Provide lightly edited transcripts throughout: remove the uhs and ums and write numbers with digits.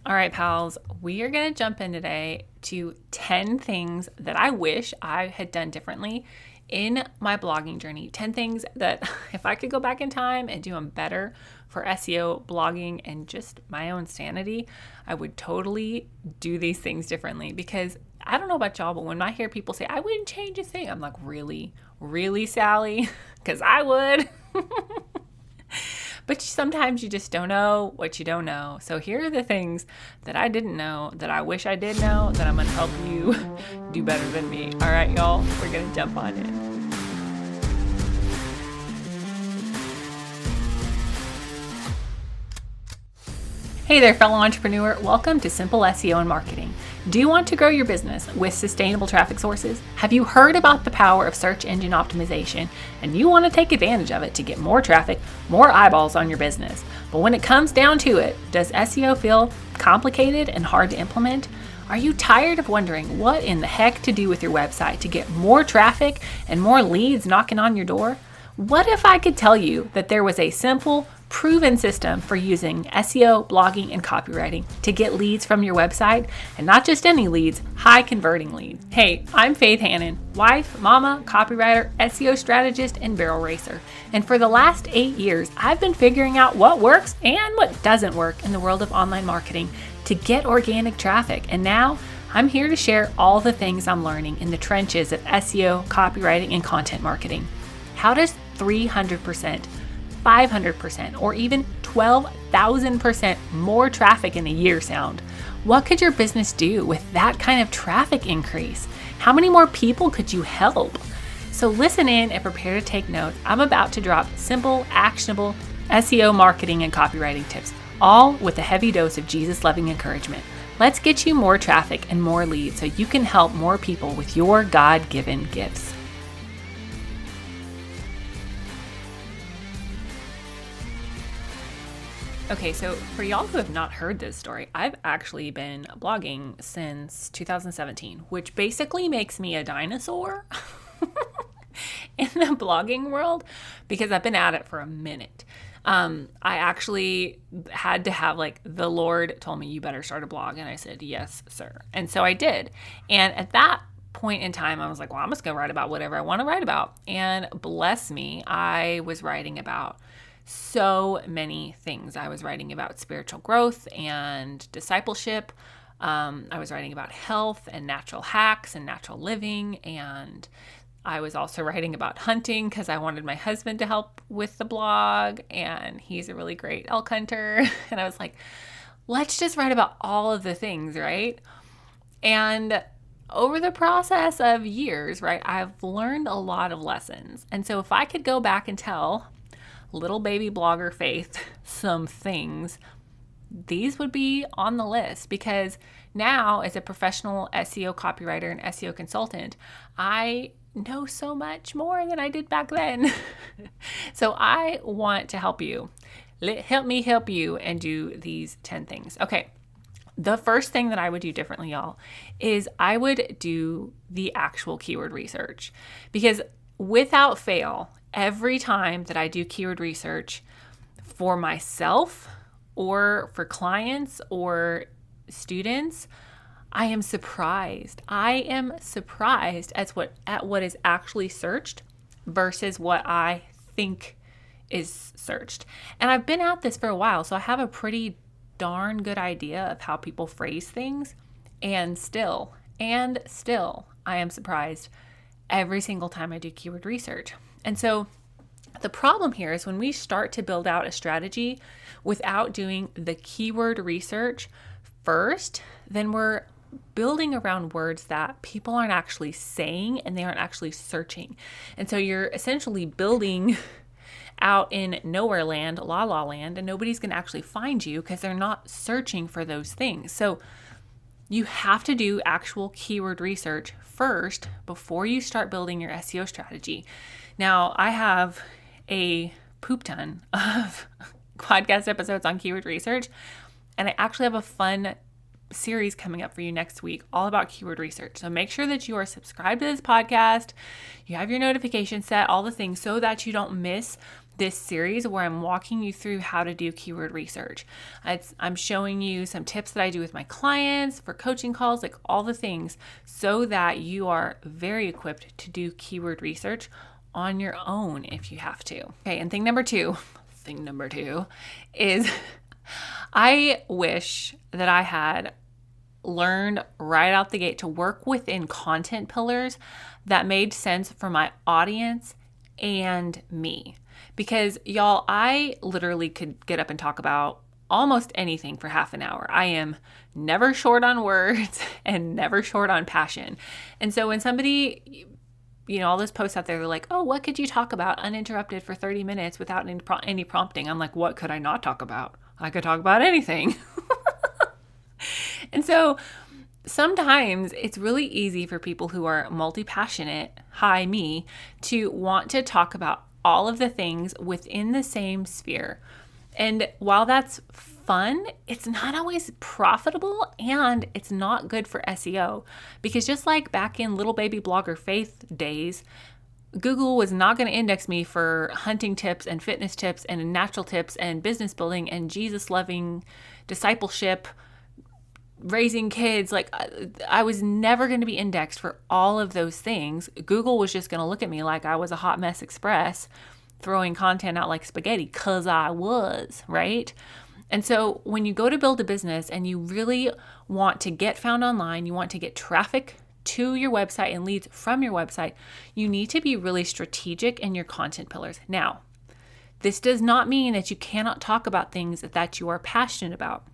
All right, pals, we are going to jump in today to 10 things that I wish I had done differently in my blogging journey. 10 things that if I could go back in time and do them better for SEO, blogging, and just my own sanity, I would totally do these things differently. Because I don't know about y'all, but when I hear people say, I wouldn't change a thing, I'm like, really? Really, Sally? Because I would. But sometimes you just don't know what you don't know. So here are the things that I didn't know that I wish I did know that I'm going to help you do better than me. All right, y'all, we're going to jump on in. Hey there, fellow entrepreneur. Welcome to Simple SEO and Marketing. Do you want to grow your business with sustainable traffic sources? Have you heard about the power of search engine optimization and you want to take advantage of it to get more traffic, more eyeballs on your business? But when it comes down to it, does SEO feel complicated and hard to implement? Are you tired of wondering what in the heck to do with your website to get more traffic and more leads knocking on your door? What if I could tell you that there was a simple, proven system for using SEO, blogging, and copywriting to get leads from your website, and not just any leads, high converting leads. Hey, I'm Faith Hannon, wife, mama, copywriter, SEO strategist, and barrel racer. And for the last 8 years, I've been figuring out what works and what doesn't work in the world of online marketing to get organic traffic. And now I'm here to share all the things I'm learning in the trenches of SEO, copywriting, and content marketing. How does 300%, 500%, or even 12,000% more traffic in a year sound? What could your business do with that kind of traffic increase? How many more people could you help? So listen in and prepare to take notes. I'm about to drop simple, actionable SEO marketing and copywriting tips, all with a heavy dose of Jesus-loving encouragement. Let's get you more traffic and more leads so you can help more people with your God-given gifts. Okay, so for y'all who have not heard this story, I've actually been blogging since 2017, which basically makes me a dinosaur in the blogging world because I've been at it for a minute. I actually had to have the Lord told me, you better start a blog. And I said, yes, sir. And so I did. And at that point in time, I was like, well, I'm just going to write about whatever I want to write about. And bless me, I was writing about so many things. I was writing about spiritual growth and discipleship. I was writing about health and natural hacks and natural living. And I was also writing about hunting because I wanted my husband to help with the blog. And he's a really great elk hunter. And I was like, let's just write about all of the things, right? And over the process of years, right, I've learned a lot of lessons. And so if I could go back and tell little baby blogger Faith some things, these would be on the list, because now as a professional SEO copywriter and SEO consultant, I know so much more than I did back then. So I want to help you. Help me help you and do these 10 things. Okay. The first thing that I would do differently, y'all, is I would do the actual keyword research, because without fail, every time that I do keyword research for myself or for clients or students, I am surprised. I am surprised at what is actually searched versus what I think is searched. And I've been at this for a while, so I have a pretty darn good idea of how people phrase things. And still, I am surprised every single time I do keyword research. And so the problem here is when we start to build out a strategy without doing the keyword research first, then we're building around words that people aren't actually saying and they aren't actually searching. And so you're essentially building out in nowhere land, la la land, and nobody's going to actually find you because they're not searching for those things. So you have to do actual keyword research first before you start building your SEO strategy. Now, I have a poop ton of podcast episodes on keyword research, and I actually have a fun series coming up for you next week all about keyword research. So make sure that you are subscribed to this podcast, you have your notifications set, all the things, so that you don't miss this series where I'm walking you through how to do keyword research. I'm showing you some tips that I do with my clients for coaching calls, like all the things, so that you are very equipped to do keyword research on your own if you have to. Okay, and thing number two is I wish that I had learned right out the gate to work within content pillars that made sense for my audience and me. Because y'all, I literally could get up and talk about almost anything for half an hour. I am never short on words and never short on passion. And so when somebody, all those posts out there, they're like, oh, what could you talk about uninterrupted for 30 minutes without any prompting? I'm like, what could I not talk about? I could talk about anything. And so sometimes it's really easy for people who are multi-passionate, hi me, to want to talk about all of the things within the same sphere. And while that's fun, it's not always profitable and it's not good for SEO. Because just like back in little baby blogger faith days, Google was not going to index me for hunting tips and fitness tips and natural tips and business building and Jesus loving discipleship, raising kids. Like I was never going to be indexed for all of those things. Google was just going to look at me like I was a hot mess express throwing content out like spaghetti, because I was, right? And so when you go to build a business and you really want to get found online, you want to get traffic to your website and leads from your website, you need to be really strategic in your content pillars. Now, this does not mean that you cannot talk about things that you are passionate about.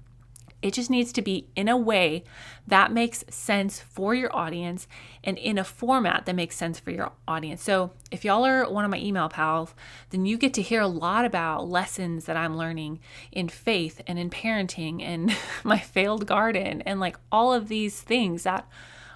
It just needs to be in a way that makes sense for your audience and in a format that makes sense for your audience. So if y'all are one of my email pals, then you get to hear a lot about lessons that I'm learning in faith and in parenting and my failed garden and like all of these things that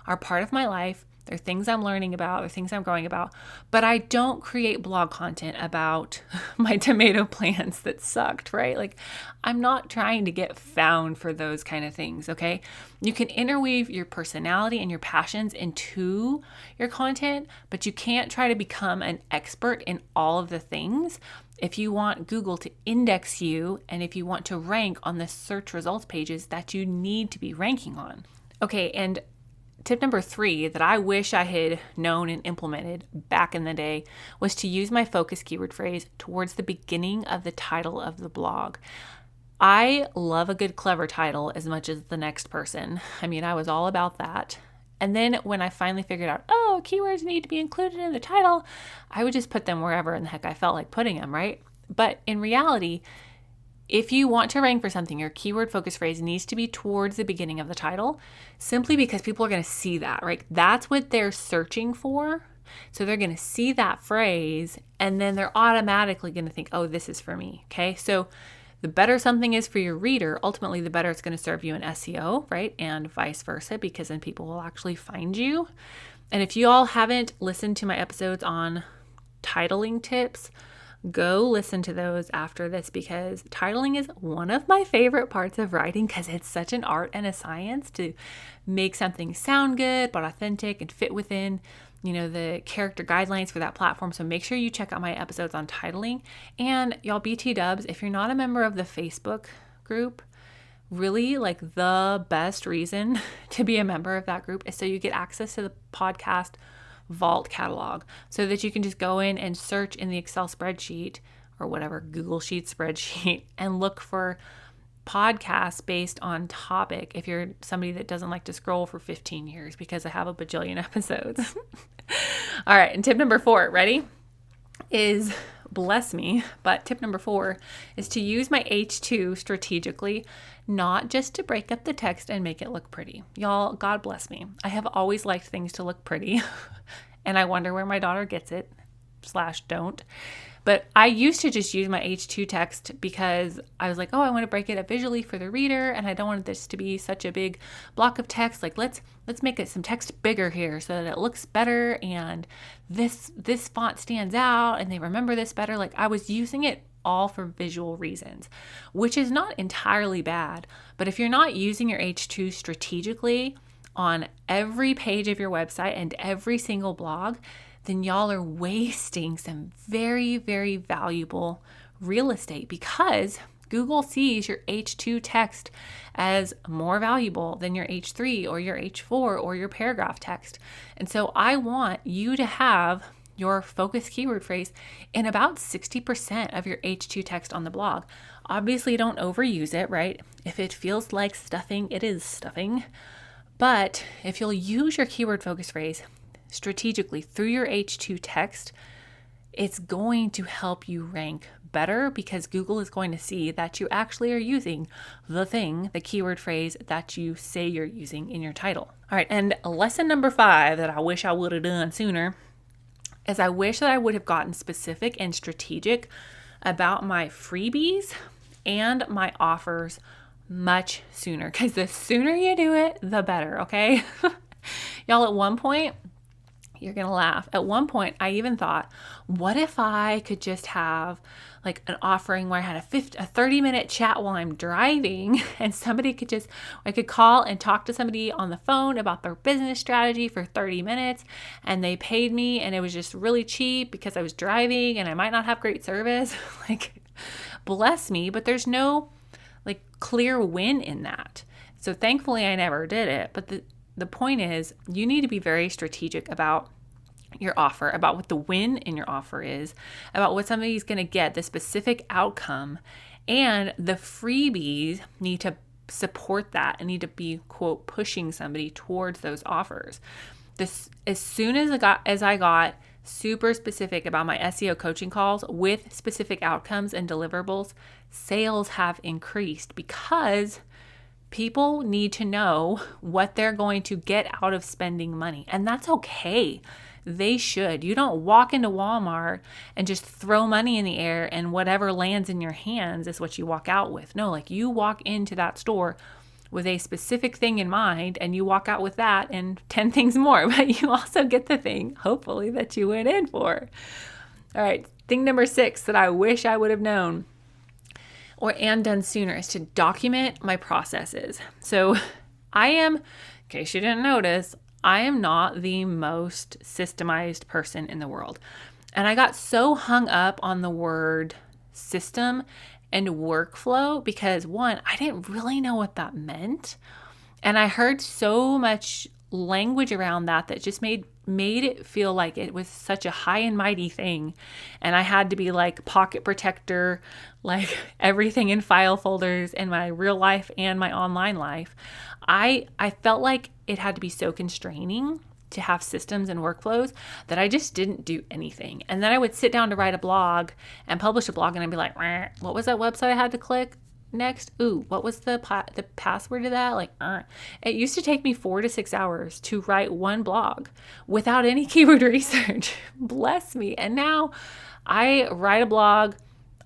are part of my life. They're things I'm learning about, they're things I'm growing about, but I don't create blog content about my tomato plants that sucked, right? Like I'm not trying to get found for those kind of things, okay? You can interweave your personality and your passions into your content, but you can't try to become an expert in all of the things if you want Google to index you and if you want to rank on the search results pages that you need to be ranking on. Okay, and tip number 3 that I wish I had known and implemented back in the day was to use my focus keyword phrase towards the beginning of the title of the blog. I love a good clever title as much as the next person. I mean, I was all about that. And then when I finally figured out, oh, keywords need to be included in the title, I would just put them wherever in the heck I felt like putting them, right? But in reality, if you want to rank for something, your keyword focus phrase needs to be towards the beginning of the title, simply because people are going to see that, right? That's what they're searching for. So they're going to see that phrase and then they're automatically going to think, oh, this is for me. Okay. So the better something is for your reader, ultimately the better it's going to serve you in SEO, right? And vice versa, because then people will actually find you. And if you all haven't listened to my episodes on titling tips, go listen to those after this, because titling is one of my favorite parts of writing because it's such an art and a science to make something sound good but authentic and fit within, the character guidelines for that platform. So make sure you check out my episodes on titling. And y'all, BT dubs, if you're not a member of the Facebook group, really like the best reason to be a member of that group is so you get access to the podcast Vault catalog, so that you can just go in and search in the Excel spreadsheet or whatever Google Sheet spreadsheet and look for podcasts based on topic if you're somebody that doesn't like to scroll for 15 years, because I have a bajillion episodes. All right, and tip number 4, ready? Is bless me, but tip number 4 is to use my H2 strategically, not just to break up the text and make it look pretty. Y'all, God bless me. I have always liked things to look pretty, and I wonder where my daughter gets it, /don't. But I used to just use my H2 text because I was like, oh, I want to break it up visually for the reader, and I don't want this to be such a big block of text. Like, let's make it some text bigger here so that it looks better, and this font stands out, and they remember this better. Like, I was using it all for visual reasons, which is not entirely bad. But if you're not using your H2 strategically on every page of your website and every single blog, then y'all are wasting some very, very valuable real estate, because Google sees your H2 text as more valuable than your H3 or your H4 or your paragraph text. And so I want you to have your focus keyword phrase in about 60% of your H2 text on the blog. Obviously, don't overuse it, right? If it feels like stuffing, it is stuffing. But if you'll use your keyword focus phrase strategically through your H2 text, it's going to help you rank better, because Google is going to see that you actually are using the keyword phrase that you say you're using in your title. All right, and lesson number 5 that I wish I would have done sooner is I wish that I would have gotten specific and strategic about my freebies and my offers much sooner, because the sooner you do it, the better, okay? Y'all, at one point, you're going to laugh. At one point, I even thought, what if I could just have like an offering where I had a 30-minute chat while I'm driving, and I could call and talk to somebody on the phone about their business strategy for 30 minutes, and they paid me, and it was just really cheap because I was driving and I might not have great service. Like, bless me, but there's no like clear win in that. So thankfully I never did it. But the point is, you need to be very strategic about your offer, about what the win in your offer is, about what somebody's going to get, the specific outcome, and the freebies need to support that and need to be, quote, pushing somebody towards those offers. As soon as I got super specific about my SEO coaching calls with specific outcomes and deliverables, sales have increased, because people need to know what they're going to get out of spending money. And that's okay. They should. You don't walk into Walmart and just throw money in the air and whatever lands in your hands is what you walk out with. No, like, you walk into that store with a specific thing in mind, and you walk out with that and 10 things more, but you also get the thing, hopefully, that you went in for. All right, thing number 6 that I wish I would have known and done sooner is to document my processes. So in case you didn't notice, I am not the most systemized person in the world. And I got so hung up on the word system and workflow because, one, I didn't really know what that meant. And I heard so much language around that just made it feel like it was such a high and mighty thing. And I had to be like pocket protector, like everything in file folders in my real life and my online life. I felt like it had to be so constraining to have systems and workflows that I just didn't do anything. And then I would sit down to write a blog and publish a blog, and I'd be like, what was that website I had to click next? Ooh, what was the password to that? It used to take me 4 to 6 hours to write one blog without any keyword research. Bless me. And now I write a blog,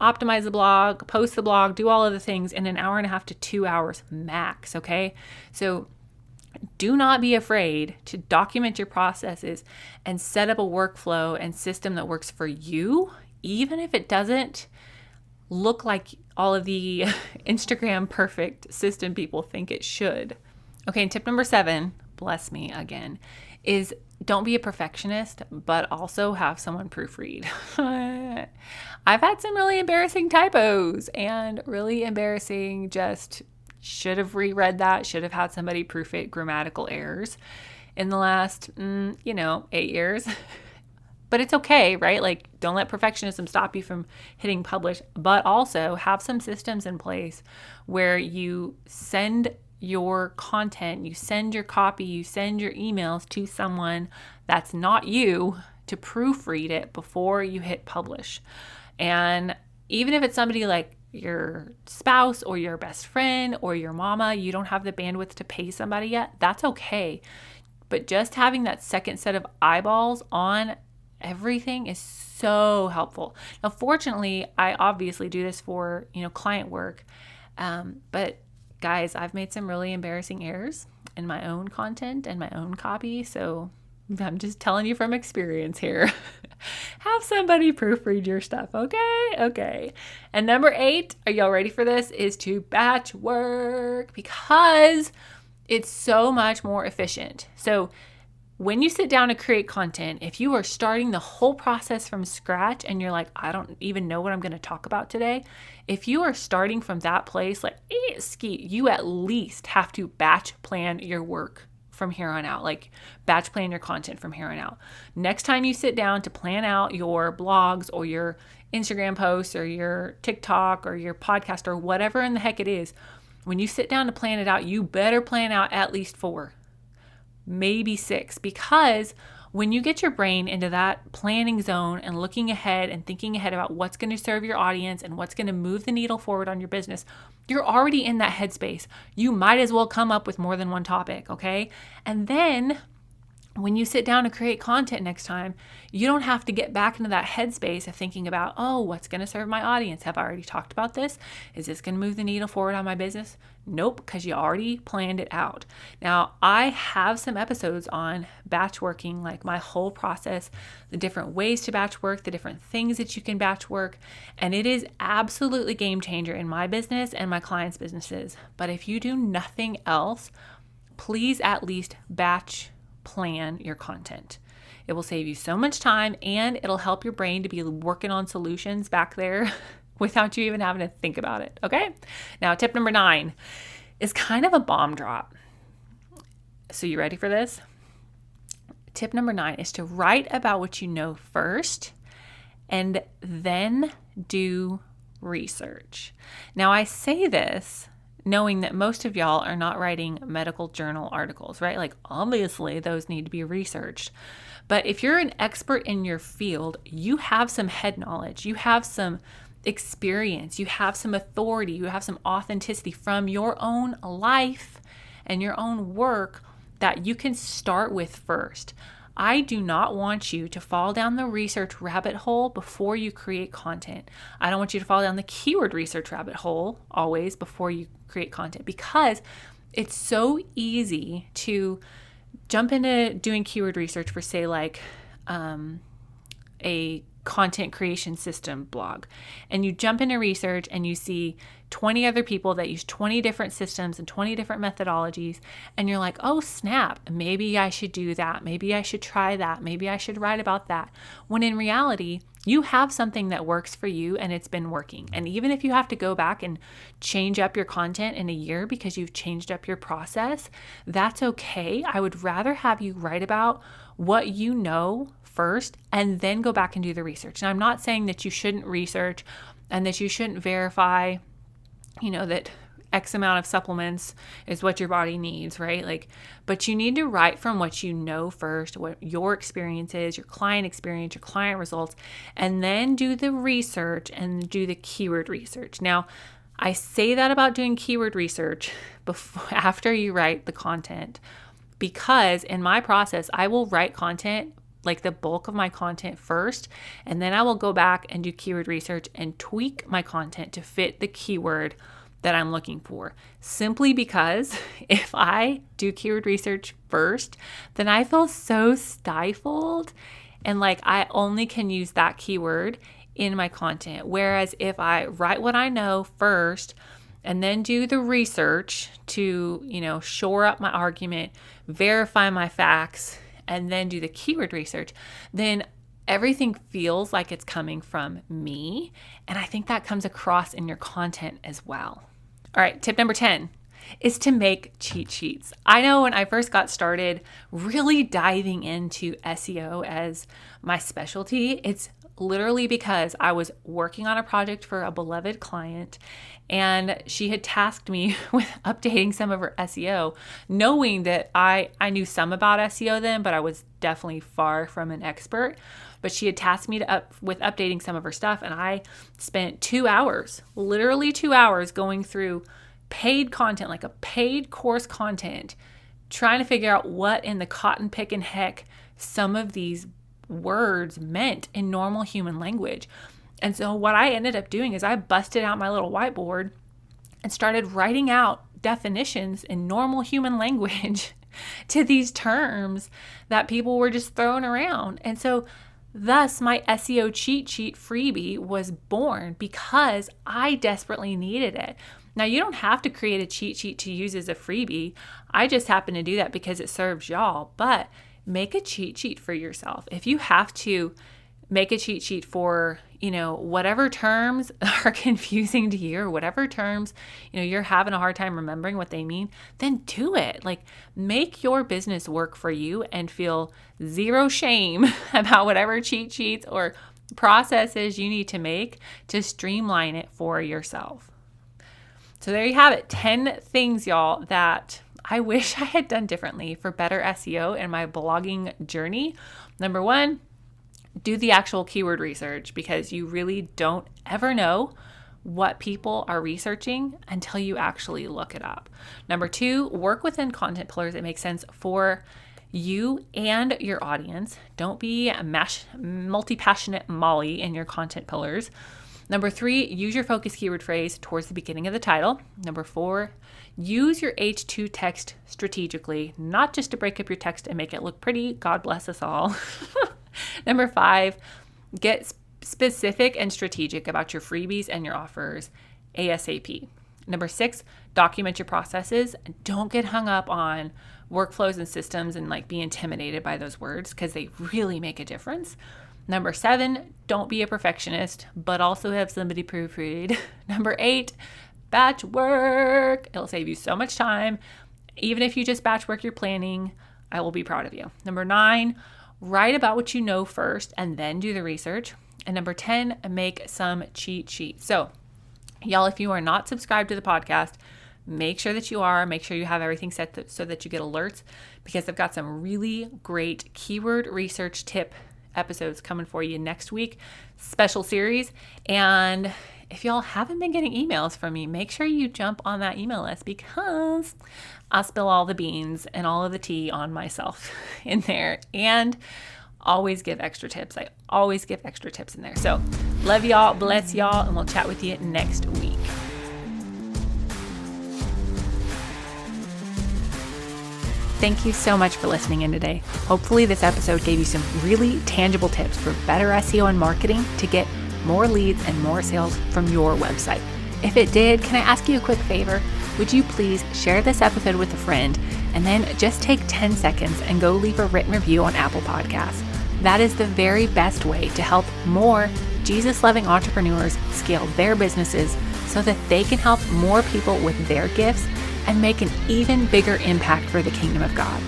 optimize the blog, post the blog, do all of the things in an hour and a half to 2 hours max. Okay. So do not be afraid to document your processes and set up a workflow and system that works for you, even if it doesn't look like all of the Instagram perfect system people think it should. Okay, and tip number 7, bless me again, is don't be a perfectionist, but also have someone proofread. I've had some really embarrassing typos and really embarrassing just should have reread that, should have had somebody proof it, grammatical errors in the last, 8 years. But it's okay, right? Like, don't let perfectionism stop you from hitting publish, but also have some systems in place where you send your content, you send your copy, you send your emails to someone that's not you to proofread it before you hit publish. And even if it's somebody like your spouse or your best friend or your mama, you don't have the bandwidth to pay somebody yet, that's okay. But just having that second set of eyeballs on everything is so helpful. Now, fortunately, I obviously do this for, client work. But guys, I've made some really embarrassing errors in my own content and my own copy. So I'm just telling you from experience here. Have somebody proofread your stuff. Okay. And number 8, are y'all ready for this? Is to batch work, because it's so much more efficient. So when you sit down to create content, if you are starting the whole process from scratch and you're like, I don't even know what I'm going to talk about today, if you are starting from that place, like, you at least have to batch plan your work from here on out, like batch plan your content from here on out. Next time you sit down to plan out your blogs or your Instagram posts or your TikTok or your podcast or whatever in the heck it is, when you sit down to plan it out, you better plan out at least 4, maybe 6, because when you get your brain into that planning zone and looking ahead and thinking ahead about what's going to serve your audience and what's going to move the needle forward on your business, you're already in that headspace. You might as well come up with more than one topic, okay? And then when you sit down to create content next time, you don't have to get back into that headspace of thinking about, oh, what's going to serve my audience? Have I already talked about this? Is this going to move the needle forward on my business? Nope, because you already planned it out. Now, I have some episodes on batch working, like my whole process, the different ways to batch work, the different things that you can batch work, and it is absolutely game changer in my business and my clients' businesses. But if you do nothing else, please at least batch plan your content. It will save you so much time and it'll help your brain to be working on solutions back there without you even having to think about it. Okay. Now, tip number 9 is kind of a bomb drop. So you ready for this? Tip number 9 is to write about what you know first and then do research. Now, I say this knowing that most of y'all are not writing medical journal articles, right? Like, obviously those need to be researched. But if you're an expert in your field, you have some head knowledge, you have some experience, you have some authority, you have some authenticity from your own life and your own work that you can start with first. I do not want you to fall down the research rabbit hole before you create content. I don't want you to fall down the keyword research rabbit hole always before you create content, because it's so easy to jump into doing keyword research for, say, like a content creation system blog, and you jump into research and you see 20 other people that use 20 different systems and 20 different methodologies, and you're like, oh snap, maybe I should do that, maybe I should try that, maybe I should write about that, when in reality you have something that works for you and it's been working. And even if you have to go back and change up your content in a year because you've changed up your process, that's okay. I would rather have you write about what you know first and then go back and do the research. And I'm not saying that you shouldn't research and that you shouldn't verify, that X amount of supplements is what your body needs, right? But you need to write from what you know first, what your experience is, your client experience, your client results, and then do the research and do the keyword research. Now, I say that about doing keyword research after you write the content, because in my process, I will write content, like the bulk of my content first, and then I will go back and do keyword research and tweak my content to fit the keyword that I'm looking for. Simply because if I do keyword research first, then I feel so stifled and like I only can use that keyword in my content. Whereas if I write what I know first and then do the research to, shore up my argument, verify my facts, and then do the keyword research, then everything feels like it's coming from me. And I think that comes across in your content as well. All right, tip number 10 is to make cheat sheets. I know when I first got started really diving into SEO as my specialty, it's literally because I was working on a project for a beloved client and she had tasked me with updating some of her SEO, knowing that I knew some about SEO then, but I was definitely far from an expert. But she had tasked me with updating some of her stuff, and I spent 2 hours, literally 2 hours, going through paid content, like a paid course content, trying to figure out what in the cotton pickin' heck some of these words meant in normal human language. And so what I ended up doing is I busted out my little whiteboard and started writing out definitions in normal human language to these terms that people were just throwing around. And so thus my SEO cheat sheet freebie was born because I desperately needed it. Now, you don't have to create a cheat sheet to use as a freebie. I just happen to do that because it serves y'all. But make a cheat sheet for yourself. If you have to make a cheat sheet for, whatever terms are confusing to you or whatever terms, you're having a hard time remembering what they mean, then do it. Like, make your business work for you and feel zero shame about whatever cheat sheets or processes you need to make to streamline it for yourself. So there you have it. 10 things, y'all, that I wish I had done differently for better SEO in my blogging journey. Number 1, do the actual keyword research, because you really don't ever know what people are researching until you actually look it up. Number 2, work within content pillars that make sense for you and your audience. Don't be a multi-passionate Molly in your content pillars. Number 3, use your focus keyword phrase towards the beginning of the title. Number 4, use your H2 text strategically, not just to break up your text and make it look pretty. God bless us all. Number 5, get specific and strategic about your freebies and your offers ASAP. Number 6, document your processes. Don't get hung up on workflows and systems and be intimidated by those words, because they really make a difference. Number 7, don't be a perfectionist, but also have somebody proofread. Number 8, batch work. It'll save you so much time. Even if you just batch work your planning, I will be proud of you. Number 9, write about what you know first and then do the research. And number 10, make some cheat sheets. So, y'all, if you are not subscribed to the podcast, make sure that you are. Make sure you have everything set so that you get alerts, because I've got some really great keyword research tip episodes coming for you next week, special series. And if y'all haven't been getting emails from me, make sure you jump on that email list, because I'll spill all the beans and all of the tea on myself in there, and always give extra tips. I always give extra tips in there. So love y'all, bless y'all, and we'll chat with you next week. Thank you so much for listening in today. Hopefully this episode gave you some really tangible tips for better SEO and marketing to get more leads and more sales from your website. If it did, can I ask you a quick favor? Would you please share this episode with a friend, and then just take 10 seconds and go leave a written review on Apple Podcasts. That is the very best way to help more Jesus-loving entrepreneurs scale their businesses so that they can help more people with their gifts and make an even bigger impact for the kingdom of God.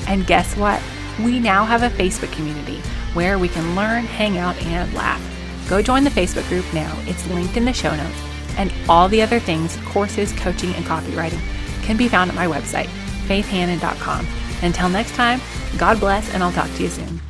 And guess what? We now have a Facebook community where we can learn, hang out, and laugh. Go join the Facebook group now. It's linked in the show notes. And all the other things, courses, coaching, and copywriting, can be found at my website, faithhannon.com. Until next time, God bless, and I'll talk to you soon.